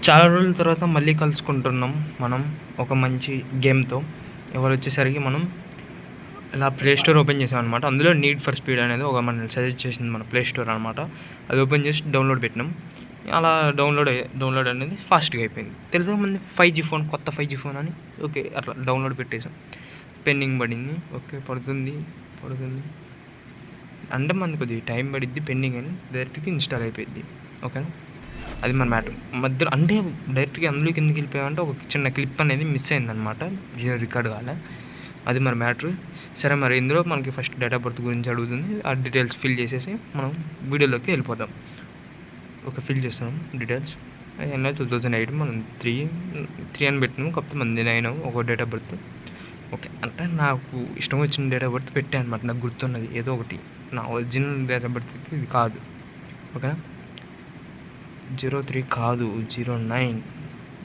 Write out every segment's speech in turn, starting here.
చాలా రోజుల తర్వాత మళ్ళీ కలుసుకుంటున్నాం మనం ఒక మంచి గేమ్తో. ఎవరు వచ్చేసరికి మనం ఇలా ప్లే స్టోర్ ఓపెన్ చేసాం అనమాట. అందులో నీడ్ ఫర్ స్పీడ్ అనేది ఒక మనం సజెస్ట్ చేసింది మన ప్లే స్టోర్ అనమాట. అది ఓపెన్ చేసి డౌన్లోడ్ పెట్టినాం. అలా డౌన్లోడ్ అనేది ఫాస్ట్గా అయిపోయింది. తెలుసా మంది 5G ఫోన్, కొత్త 5G ఫోన్ అని. ఓకే, అట్లా డౌన్లోడ్ పెట్టేసాం. పెండింగ్ పడింది. ఓకే, పడుతుంది అంటే మనకు కొద్దిగా టైం పడిద్ది పెండింగ్ అని, డైరెక్ట్గా ఇన్స్టాల్ అయిపోయింది. ఓకేనా, అది మన మ్యాటర్. మధ్యలో అంటే డైరెక్ట్గా అందులో కిందకి వెళ్ళిపోయామంటే ఒక చిన్న క్లిప్ అనేది మిస్ అయిందనమాట, రికార్డ్ కాలే. అది మన మ్యాటర్. సరే, మరి ఇందులో మనకి ఫస్ట్ డేట్ ఆఫ్ బర్త్ గురించి అడుగుతుంది. ఆ డీటెయిల్స్ ఫిల్ చేసేసి మనం వీడియోలోకి వెళ్ళిపోదాం. ఓకే, ఫిల్ చేస్తాం డీటెయిల్స్. అయినా 2008 మనం త్రీ అని పెట్టినాము, కాకపోతే మంది 9 ఒక డేట్ ఆఫ్ బర్త్. ఓకే, అంటే నాకు ఇష్టం వచ్చిన డేట్ ఆఫ్ బర్త్ పెట్టాను అనమాట. నాకు గుర్తున్నది ఏదో ఒకటి. నా ఒరిజినల్ డేట్ ఆఫ్ బర్త్ అయితే ఇది కాదు. ఓకేనా, 03 కాదు, 09,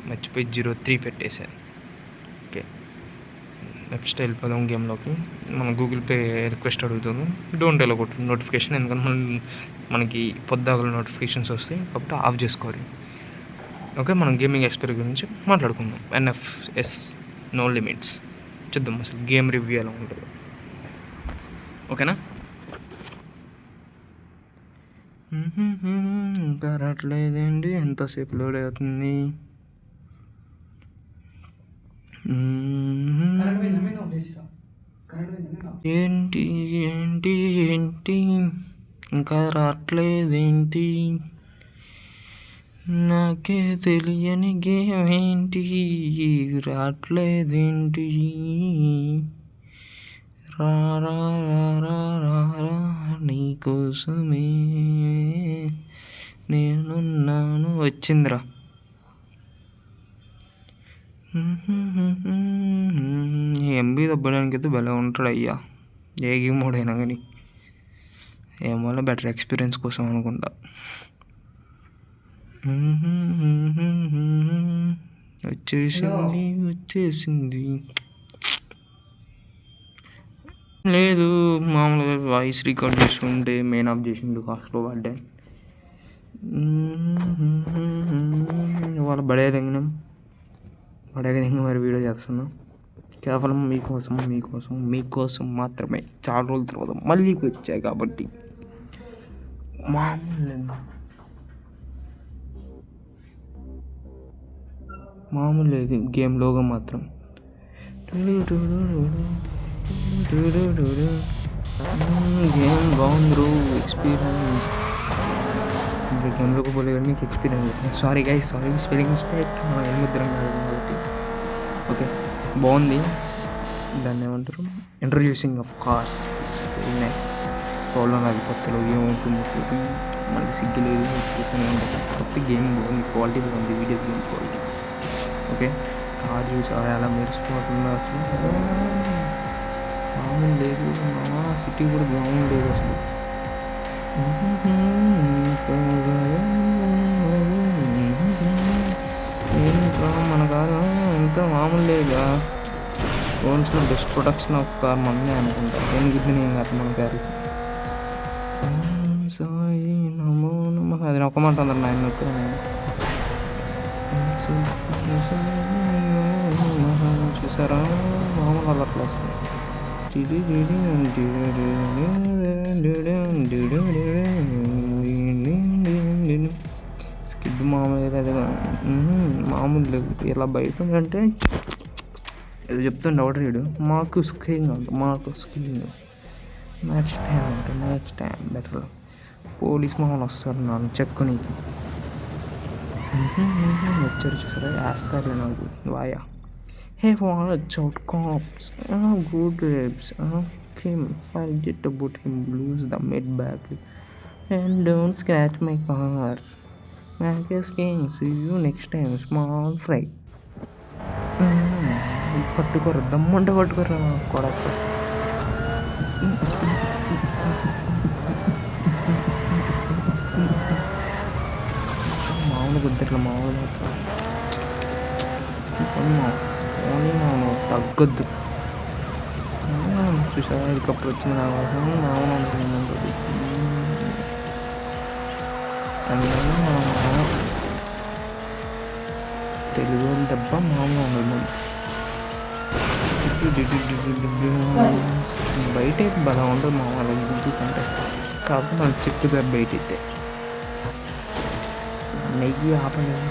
మర్చిపోయి 03 పెట్టేశాను. ఓకే, నెక్స్ట్ వెళ్ళిపోదాం గేమ్లోకి. మన గూగుల్ పే రిక్వెస్ట్ అడుగుతుంది. డోంట్ ఎలా కొట్టు నోటిఫికేషన్, ఎందుకంటే మనకి పొద్దాగల నోటిఫికేషన్స్ వస్తాయి కాబట్టి ఆఫ్ చేసుకోవాలి. ఓకే, మనం గేమింగ్ ఎక్స్పీరియన్స్ గురించి మాట్లాడుకుందాం. NFS నో లిమిట్స్ చూద్దాం అసలు గేమ్ రివ్యూ ఎలా ఉంటుందో. ఓకేనా, ఇంకా రావట్లేదండి, ఎంతసేపు లోడ్ అవుతుంది. ఏంటి ఏంటి ఏంటి ఇంకా రావట్లేదేంటి, నాకే తెలియని గేమ్ ఏంటి రావట్లేదేంటి. రా నీకోసమే నేనున్నాను. వచ్చిందిరా. ఎంబీ దబ్బడానికి అయితే భలే ఉంటాడు అయ్యా, ఏ గేమ్ మోడైనా కానీ. ఏమో బెటర్ ఎక్స్పీరియన్స్ కోసం అనుకుంటా. వచ్చేసింది లేదు, మామూలుగా వాయిస్ రికార్డ్ చేస్తుంటే మెయిన్ ఆఫ్ చేసిండు కాస్ట్లో పడ్డా. వాళ్ళ బడేదంగా మరి వీడియో చేస్తున్నాం కేవలం మీకోసం మాత్రమే. చాలా రోజుల తర్వాత మళ్ళీ వచ్చాయి కాబట్టి మామూలు లేదు గేమ్లోగా మాత్రం. గేమ్ బాగుంది, ఎక్స్పీరియన్స్. ఇంకా గేమ్లోకి పోలే కానీ మీకు ఎక్స్పీరియన్స్. సారీ స్పెల్లింగ్ మిస్టేక్, ముద్రం కాదు కాబట్టి. ఓకే, బాగుంది. దాన్ని ఏమంటారు, introducing of cars, it's very nice. Problem అది కొత్తలో ఏమవుతుంది మనకి సిగ్గు లేదు, ఎక్స్ప్రెషన్ ఉంటుంది. కొత్త గేమ్ బాగుంది, క్వాలిటీ బాగుంది, video game quality. Okay, car చూసి అలా మెరిసిపోతుంది. మామూలు లేదు, సిటీ కూడా బాగుండేది అసలు. మన కాదు ఎంత మామూలు లేదా. ఓన్స్లో బెస్ట్ ప్రొడక్షన్ ఆఫ్ కార్ మమ్మీ అనుకుంటా. దేనికి నేను కాదు మన గారికి. సాయి నమో నమః, అది ఒక మాట అందరు నాయన చూసారా, మామూలు అలర్ట్లో వస్తుంది. స్కిడ్ మామూలు అది మామూలు లేదు. ఇలా బయట అంటే ఏదో చెప్తుండే ఆర్డర్ చేయడు. మాకు skill next time better. Police మామూలు వస్తారు నన్ను చెక్కునికి. వచ్చారు చూసారా, వేస్తారు నాకు via. Hey, watch out, cops. Good grapes. Kim, forget about him. Lose the mid back. And don't scratch my car. Marcus King, see you next time. Small fry. పట్టుకోరు, దమ్మంటే పట్టుకోరు కొడక. మామూలు గుద్దట్ల మామూలు తగ్గద్దు. చూసా హెలికాప్టర్ వచ్చింది నా కోసం మామూలు అనుకుంటుంది. తెలుగు వాళ్ళు దెబ్బ మామూలుగా ఉండదు. బయట అయితే బలం ఉండదు మా వాళ్ళకి ఎందుకంటే కాకపోతే మనం చెప్తుంది బయట అయితే నెయ్యి ఆపలేదు.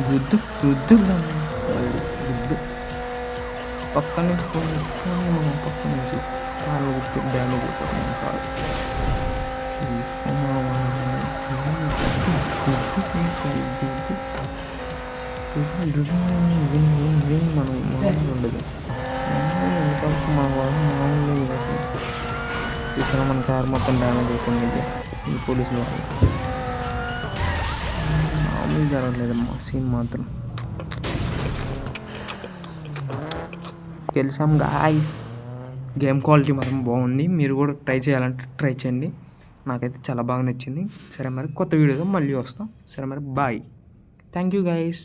గుద్దు గుద్దు గుద్దు పక్క నుంచి మనం పక్క నుంచి కాలు డ్యామేజ్ అయిపోతుంది కాదు. మనం మామూలు ఉండదు మా వాళ్ళు మామూలు అసలు చూసిన మన కారు మొత్తం డ్యామేజ్ అయిపోయింది. ఈ పోలీసులు వాళ్ళు మామూలు జరగలేదమ్మా సీన్ మాత్రం. గెలిసాం గాయ్స్. గేమ్ క్వాలిటీ మాత్రం బాగుంది. మీరు కూడా ట్రై చేయాలంటే ట్రై చేయండి. నాకైతే చాలా బాగా నచ్చింది. సరే మరి కొత్త వీడియోతో మళ్ళీ వస్తాం. సరే మరి బాయ్. Thank you guys.